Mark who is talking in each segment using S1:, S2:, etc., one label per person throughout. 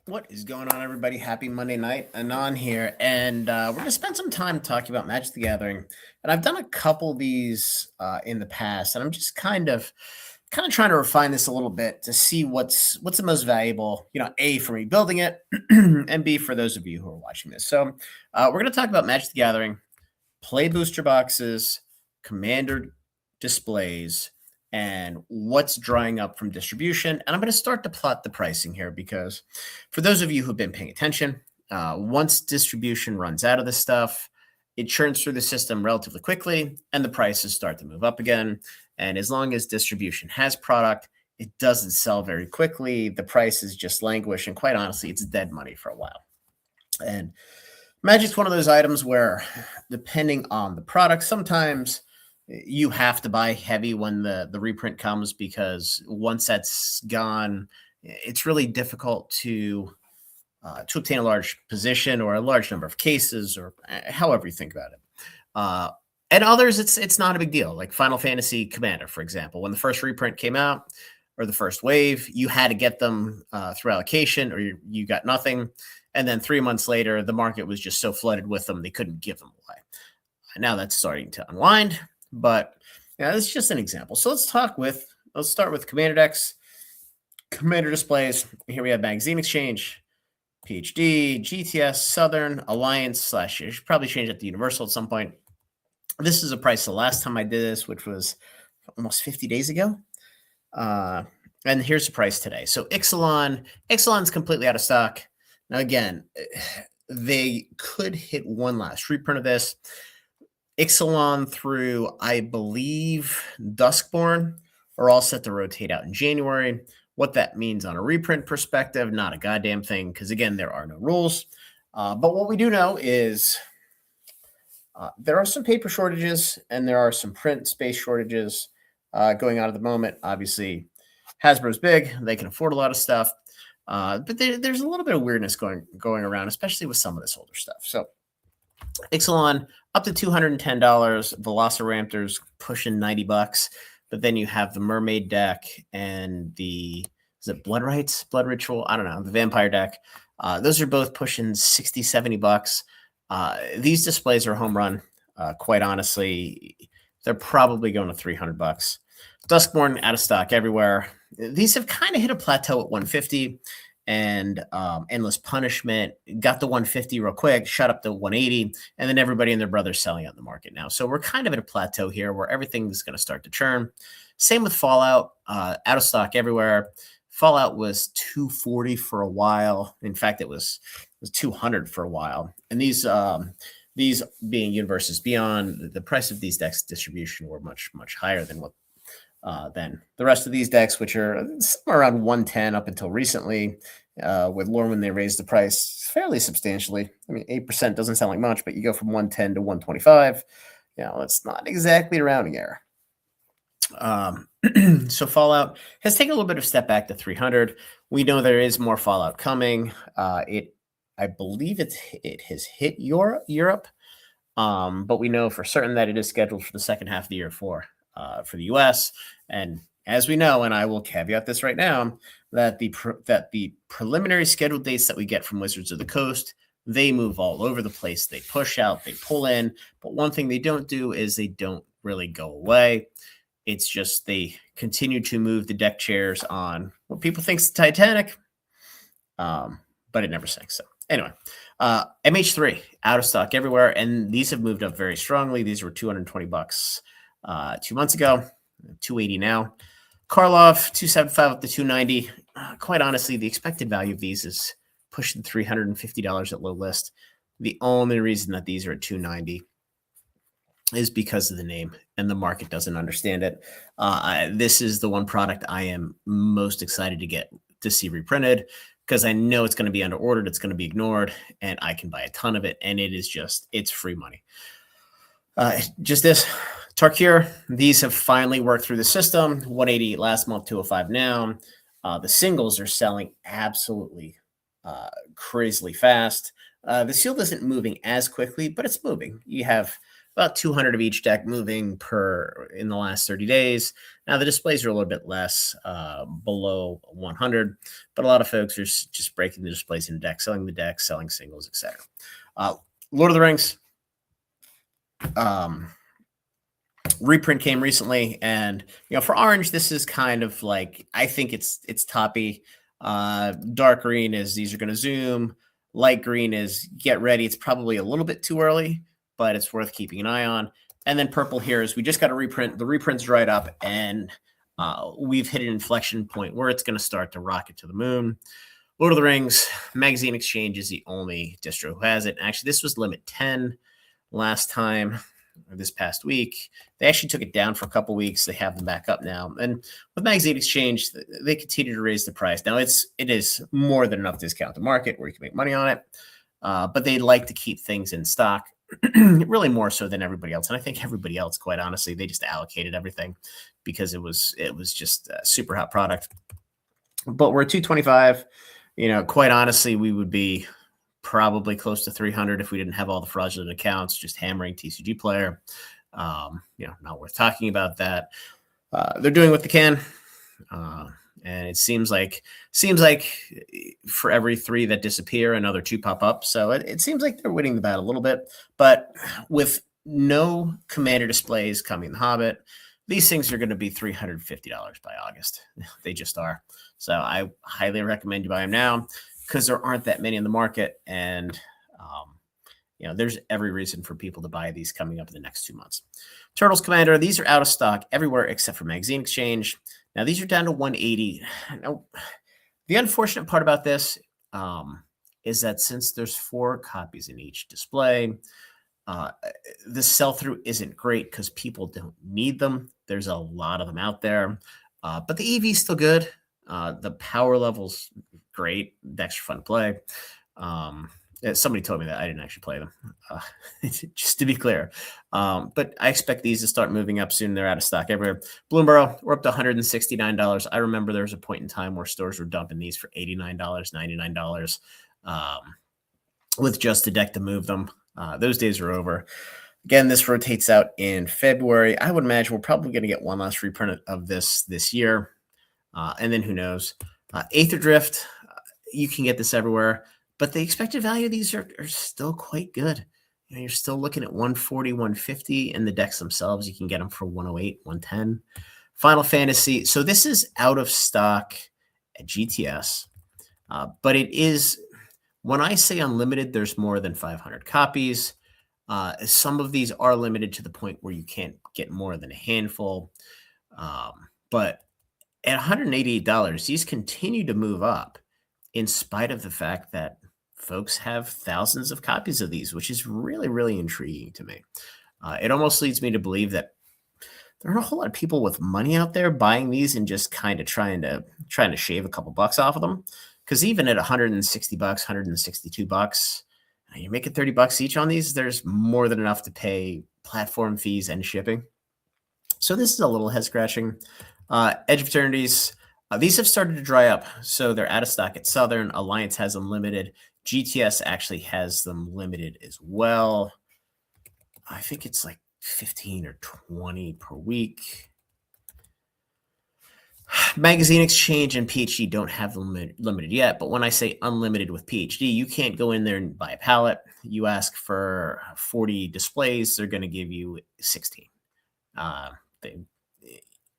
S1: What is going on, everybody? Happy Monday night. Anon here, and we're going to spend some time talking about Magic the Gathering. And I've done a couple of these in the past, and I'm just kind of trying to refine this a little bit to see what's the most valuable. A for me building it, and B for those of you who are watching this. So we're going to talk about Magic the Gathering, play booster boxes, commander displays, and what's drying up from distribution. And I'm going to start to plot the pricing here because for those of you who've been paying attention, once distribution runs out of this stuff, it churns through the system relatively quickly and the prices start to move up again. And as long as distribution has product, it doesn't sell very quickly. The prices just languish. And quite honestly, it's dead money for a while. And Magic's one of those items where, depending on the product, sometimes you have to buy heavy when the reprint comes because once that's gone, it's really difficult to obtain a large position or a large number of cases or however you think about it. And others, it's not a big deal. Like Final Fantasy Commander, for example, when the first reprint came out or the first wave, you had to get them through allocation or you got nothing. And then 3 months later, the market was just so flooded with them, they couldn't give them away. Now that's starting to unwind, but it's just an example. So let's start with Commander decks, Commander displays. Here we have Magazine Exchange, PhD, GTS, Southern, Alliance / you should probably change it to Universal at some point. This is a price the last time I did this, which was almost 50 days ago. And here's the price today. So Ixalan's completely out of stock. Now, again, they could hit one last reprint of this. Ixalan through, I believe, Duskborn are all set to rotate out in January. What that means on a reprint perspective, not a goddamn thing, because, again, there are no rules. But what we do know is there are some paper shortages and there are some print space shortages going on at the moment. Obviously, Hasbro's big. They can afford a lot of stuff. But there's a little bit of weirdness going around, especially with some of this older stuff. So Ixalan up to $210, Velociraptors pushing $90, but then you have the Mermaid deck and is it Blood Rites, Blood Ritual? I don't know, the Vampire deck. Those are both pushing $60-70. These displays are a home run. Quite honestly, they're probably going to $300. Duskborn out of stock everywhere. These have kind of hit a plateau at 150, and Endless Punishment got the 150 real quick, shot up to 180, and then everybody and their brother's selling out in the market now. So we're kind of at a plateau here where everything's going to start to churn. Same with Fallout, out of stock everywhere. Fallout was 240 for a while. In fact, it was 200 for a while. And these being Universes Beyond, the price of these decks distribution were much, much higher than than the rest of these decks, which are somewhere around 110 up until recently. With Lorwyn, they raised the price fairly substantially. I mean, 8% doesn't sound like much, but you go from 110 to 125. That's not exactly a rounding error. So Fallout has taken a little bit of a step back to 300. We know there is more Fallout coming. I believe it has hit Europe, but we know for certain that it is scheduled for the second half of the year for the U.S. And as we know, and I will caveat this right now, that the preliminary scheduled dates that we get from Wizards of the Coast, they move all over the place. They push out, they pull in, but one thing they don't do is they don't really go away. It's just they continue to move the deck chairs on what people think is the Titanic, but it never sinks. So anyway, MH3 out of stock everywhere, and these have moved up very strongly. These were $220 2 months ago, 280 now. Karlov 275 up to 290. Quite honestly, the expected value of these is pushing $350 at low list. The only reason that these are at 290 is because of the name, and the market doesn't understand it. This is the one product I am most excited to see reprinted because I know it's going to be under ordered, it's going to be ignored, and I can buy a ton of it, and it's free money. Just this Tarkir, these have finally worked through the system. 180 last month, 205 now. The singles are selling absolutely crazily fast. The sealed isn't moving as quickly, but it's moving. You have about 200 of each deck moving per in the last 30 days. Now the displays are a little bit less, below 100, but a lot of folks are just breaking the displays into decks, selling the decks, selling singles, etc. Lord of the Rings reprint came recently, and for orange, this is kind of like, I think it's toppy. Dark green is these are going to zoom. Light green is get ready. It's probably a little bit too early, but it's worth keeping an eye on. And then purple here is we just got a reprint. The reprint's dried up, and we've hit an inflection point where it's going to start to rocket to the moon. Lord of the Rings Magazine Exchange is the only distro who has it. Actually, this was limit 10 last time, or this past week. They actually took it down for a couple weeks. They have them back up now. And with Magazine Exchange, they continue to raise the price. Now, it is more than enough discount to market where you can make money on it, but they like to keep things in stock, really more so than everybody else. And I think everybody else, quite honestly, they just allocated everything because it was just a super hot product. But we're at 225. Quite honestly, we would be probably close to 300 if we didn't have all the fraudulent accounts, just hammering TCG Player. Not worth talking about that. They're doing what they can. And it seems like for every 3 that disappear, another 2 pop up. So it seems like they're winning the battle a little bit. But with no Commander displays coming in The Hobbit, these things are going to be $350 by August. They just are. So I highly recommend you buy them now because there aren't that many in the market. And, there's every reason for people to buy these coming up in the next 2 months. Turtles Commander, these are out of stock everywhere except for Magazine Exchange. Now, these are down to 180. Now, the unfortunate part about this is that since there's 4 copies in each display, the sell-through isn't great because people don't need them. There's a lot of them out there, but the EV is still good. The power level's great. Decks are fun to play. Somebody told me that. I didn't actually play them, just to be clear. But I expect these to start moving up soon. They're out of stock everywhere. Bloomberg, we're up to $169. I remember there was a point in time where stores were dumping these for $89, $99 with just a deck to move them. Those days are over. Again, this rotates out in February. I would imagine we're probably going to get one last reprint of this year. And then who knows? Aether Drift, you can get this everywhere, but the expected value of these are still quite good. You're still looking at 140, 150, and the decks themselves, you can get them for 108, 110. Final Fantasy. So this is out of stock at GTS, but it is, when I say unlimited, there's more than 500 copies. Some of these are limited to the point where you can't get more than a handful. But at $188, these continue to move up in spite of the fact that folks have thousands of copies of these, which is really, really intriguing to me. It almost leads me to believe that there aren't a whole lot of people with money out there buying these and just kind of trying to shave a couple bucks off of them. Because even at $160, $162, you're making $30 each on these. There's more than enough to pay platform fees and shipping. So this is a little head scratching. Edge of Eternities, these have started to dry up. So they're out of stock at Southern. Alliance has them limited. GTS actually has them limited as well. I think it's like 15 or 20 per week. Magazine Exchange and PhD don't have them limited yet, but when I say unlimited with PhD, you can't go in there and buy a pallet. You ask for 40 displays, they're going to give you 16. At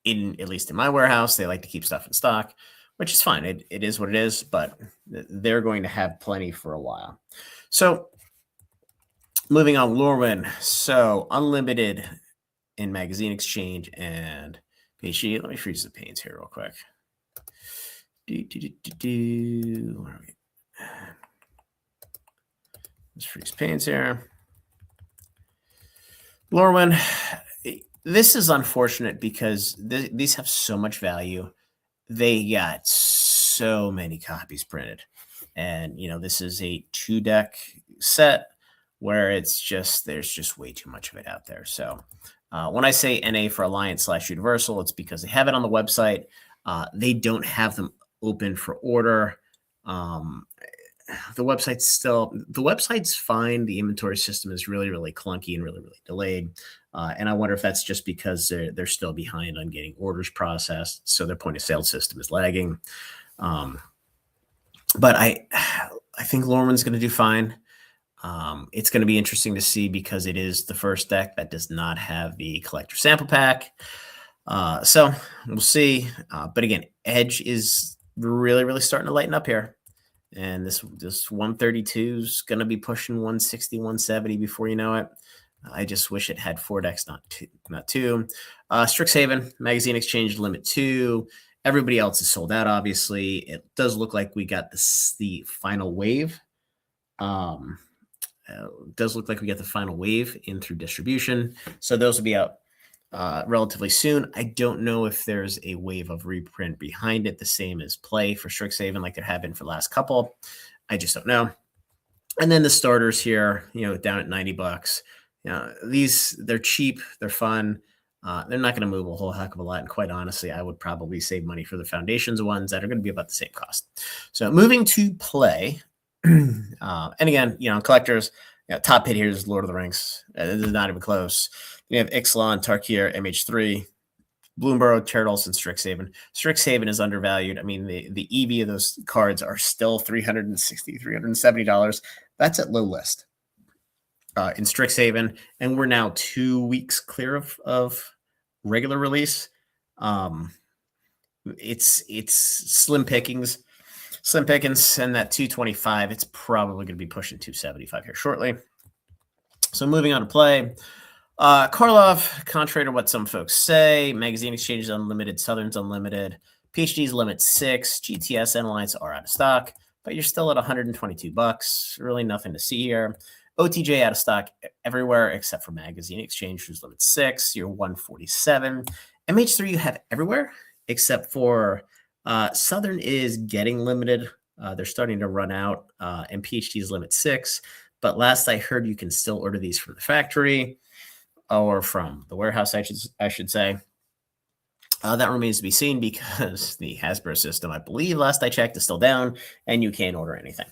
S1: least in my warehouse, they like to keep stuff in stock, which is fine. It is what it is, but they're going to have plenty for a while. So moving on, Lorwyn. So unlimited in Magazine Exchange and PhD. Let me freeze the panes here real quick. Where are we? Let's freeze panes here. Lorwyn, this is unfortunate because these have so much value. They got so many copies printed. And, this is a 2-deck set where there's just way too much of it out there. So when I say NA for Alliance/Universal, it's because they have it on the website. They don't have them open for order. the website's fine. The inventory system is really, really clunky and really, really delayed. And I wonder if that's just because they're still behind on getting orders processed, so their point of sale system is lagging. Um, but I think Lorman's going to do fine. It's going to be interesting to see because it is the first deck that does not have the collector sample pack. So we'll see. But again, Edge is really, really starting to lighten up here. And this 132 is going to be pushing 160, 170 before you know it. I just wish it had 4 decks, not two. Strixhaven, Magazine Exchange Limit 2. Everybody else is sold out, obviously. It does look like we got the final wave. Does look like we get the final wave in through distribution. So those will be out relatively soon. I don't know if there's a wave of reprint behind it, the same as play for Strixhaven like there have been for the last couple. I just don't know. And then the starters here, down at $90. They're cheap, they're fun. They're not going to move a whole heck of a lot. And quite honestly, I would probably save money for the Foundations ones that are going to be about the same cost. So moving to play. And again, collectors, top hit here is Lord of the Rings. This is not even close. We have Ixalan, Tarkir, MH3, Bloomborough, Turtles, and Strixhaven. Strixhaven is undervalued. I mean, the EV of those cards are still $360, $370. That's at low list in Strixhaven, and we're now 2 weeks clear of regular release. It's slim pickings, and that 225. It's probably going to be pushing 275 here shortly. So moving on to play. Karlov, contrary to what some folks say, Magazine Exchange is unlimited, Southern's unlimited, PhD's limit 6, GTS and Alliance are out of stock, but you're still at $122. Really nothing to see here. OTJ out of stock everywhere except for Magazine Exchange, who's limit 6. You're 147. MH3 you have everywhere except for Southern is getting limited. They're starting to run out, and PhD is limit 6. But last I heard, you can still order these from the factory or from the warehouse, I should say. That remains to be seen because the Hasbro system, I believe, last I checked, is still down, and you can't order anything.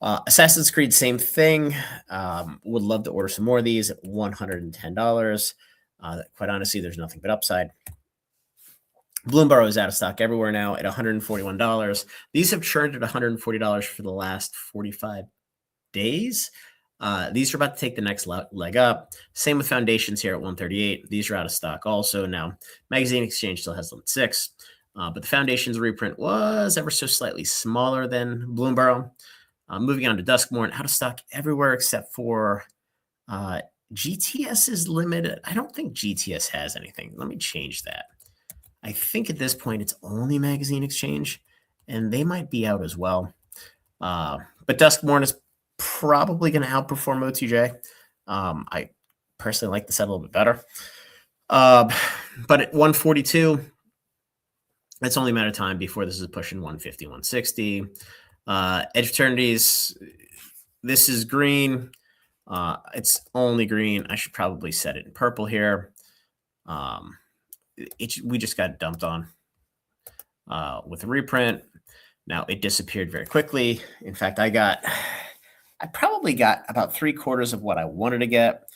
S1: Assassin's Creed, same thing. Would love to order some more of these at $110. Quite honestly, there's nothing but upside. Bloomborough is out of stock everywhere now at $141. These have churned at $140 for the last 45 days. These are about to take the next leg up. Same with Foundations here at $138. These are out of stock also now. Magazine Exchange still has limit 6, but the Foundations reprint was ever so slightly smaller than Bloomborough. Moving on to Duskmorn, out of stock everywhere except for GTS is limited. I don't think GTS has anything. Let me change that. I think at this point it's only Magazine Exchange, and they might be out as well. But Duskmorn is probably going to outperform OTJ. I personally like the set a little bit better. But at 142, it's only a matter of time before this is pushing 150, 160. Edge Fraternities, this is green. It's only green. I should probably set it in purple here. We just got dumped on with a reprint. Now it disappeared very quickly. In fact, I probably got about 3/4 of what I wanted to get,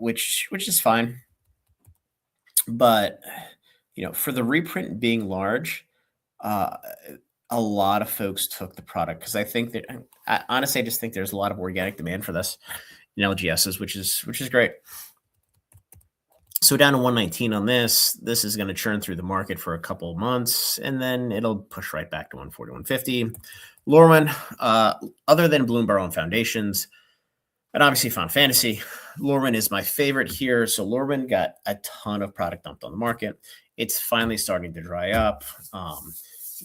S1: which is fine. But for the reprint being large, a lot of folks took the product because I think that honestly, I just think there's a lot of organic demand for this in LGSs, which is great. So down to 119 on this. This is going to churn through the market for a couple of months, and then it'll push right back to 140, 150. Lorman, other than Bloomborough and Foundations, and obviously Final Fantasy, Lorman is my favorite here. So Lorman got a ton of product dumped on the market. It's finally starting to dry up.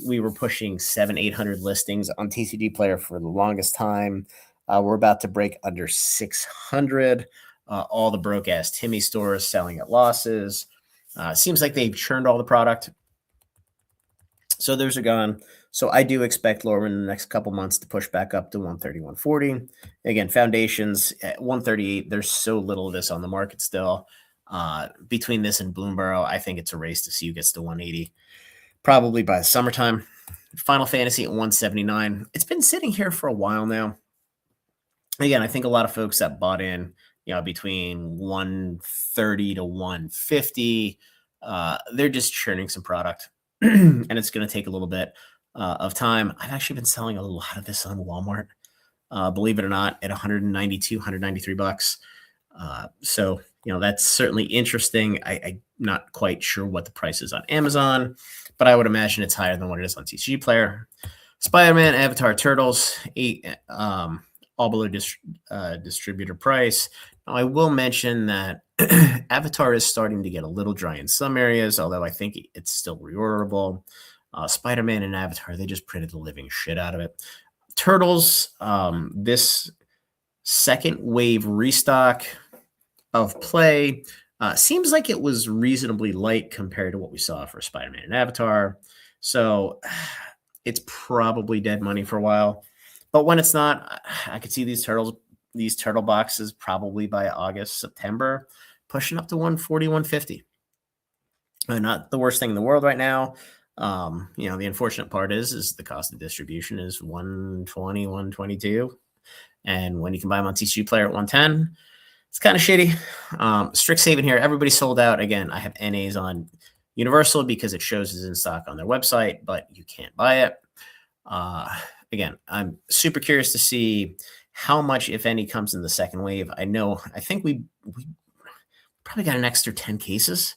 S1: We were pushing 700-800 listings on TCG Player for the longest time. We're about to break under 600. All the broke-ass Timmy stores selling at losses. Seems like they've churned all the product. So those are gone. So I do expect Lorman in the next couple months to push back up to 130, 140. Again, Foundations at 138. There's so little of this on the market still. Between this and Bloomborough, I think it's a race to see who gets to 180. Probably by the summertime. Final Fantasy at 179. It's been sitting here for a while now. Again, I think a lot of folks that bought in, between 130 to 150, they're just churning some product, and it's going to take a little bit of time. I've actually been selling a lot of this on Walmart, believe it or not, at 192, 193 bucks. So, that's certainly interesting. I'm not quite sure what the price is on Amazon, but I would imagine it's higher than what it is on TCG Player. Spider-Man, Avatar, Turtles, all below distributor price. Now, I will mention that Avatar is starting to get a little dry in some areas, although I think it's still reorderable. Spider-Man and Avatar, they just printed the living shit out of it. Turtles, this second wave restock of play seems like it was reasonably light compared to what we saw for Spider-Man and Avatar. So it's probably dead money for a while. But when it's not, I could see these turtle boxes probably by August, September, pushing up to 140, 150. Not the worst thing in the world right now. The unfortunate part is the cost of distribution is 120, 122. And when you can buy them on TCG Player at 110, it's kind of shitty. Strixhaven here, everybody sold out. Again, I have NAs on Universal because it shows it's in stock on their website, but you can't buy it. Again, I'm super curious to see how much, if any, comes in the second wave. I think we probably got an extra 10 cases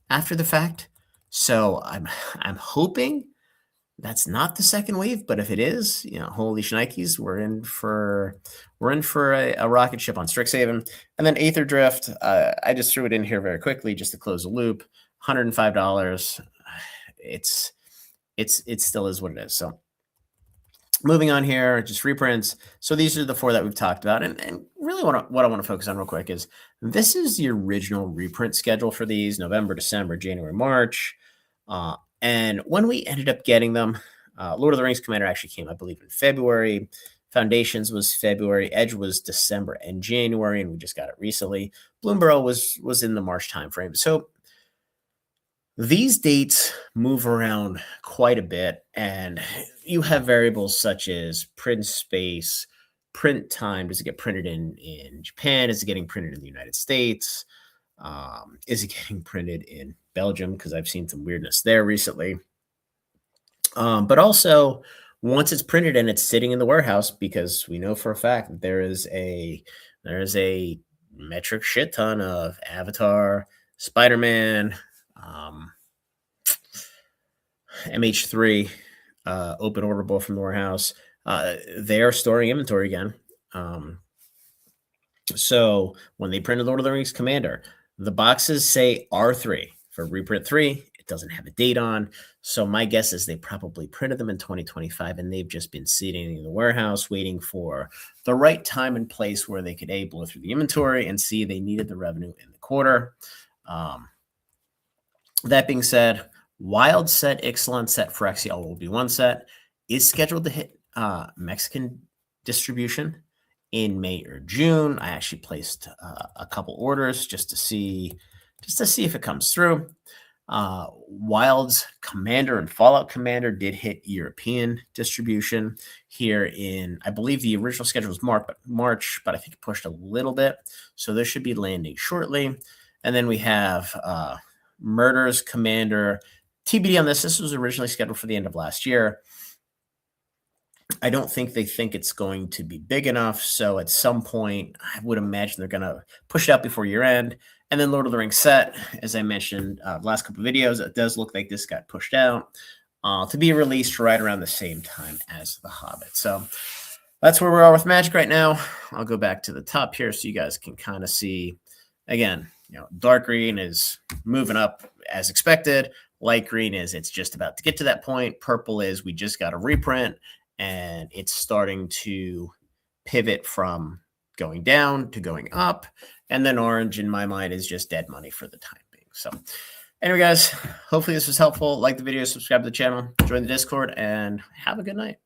S1: after the fact. So I'm hoping that's not the second wave, but if it is, holy shnikes, we're in for a rocket ship on Strixhaven. And then Aether Drift, I just threw it in here very quickly just to close the loop. $105. It still is what it is. So moving on here, just reprints. So these are the four that we've talked about. And really what I want to focus on real quick is this is the original reprint schedule for these: November, December, January, March. And when we ended up getting them, Lord of the Rings Commander actually came, I believe, in February. Foundations was February. Edge was December and January, and we just got it recently. Bloomborough was in the March timeframe. So these dates move around quite a bit, and you have variables such as print space, print time. Does it get printed in Japan? Is it getting printed in the United States? Is it getting printed in Belgium? Because I've seen some weirdness there recently. But also, once it's printed and it's sitting in the warehouse, because we know for a fact that there is a metric shit ton of Avatar, Spider-Man, MH3, open orderable from the warehouse. They are storing inventory again. So when they printed Lord of the Rings Commander, the boxes say R3 for reprint 3. It doesn't have a date on. So my guess is they probably printed them in 2025, and they've just been sitting in the warehouse waiting for the right time and place where they could blow through the inventory and see they needed the revenue in the quarter. That being said, Wild set, Ixalan set, Phyrexia will be one set, is scheduled to hit Mexican distribution in May or June. I actually placed a couple orders just to see if it comes through. Wild's Commander and Fallout Commander did hit European distribution here in, I believe the original schedule was March, but I think it pushed a little bit. So this should be landing shortly. And then we have Murder's Commander. TBD on this. This was originally scheduled for the end of last year. I don't think they think it's going to be big enough. So at some point, I would imagine they're going to push it out before year end. And then Lord of the Rings set, as I mentioned last couple of videos, it does look like this got pushed out to be released right around the same time as The Hobbit. So that's where we are with Magic right now. I'll go back to the top here so you guys can kind of see. Again, dark green is moving up as expected. Light green is it's just about to get to that point. Purple is we just got a reprint, and it's starting to pivot from going down to going up. And then orange, in my mind, is just dead money for the time being. So anyway, guys, hopefully this was helpful. Like the video, subscribe to the channel, join the Discord, and have a good night.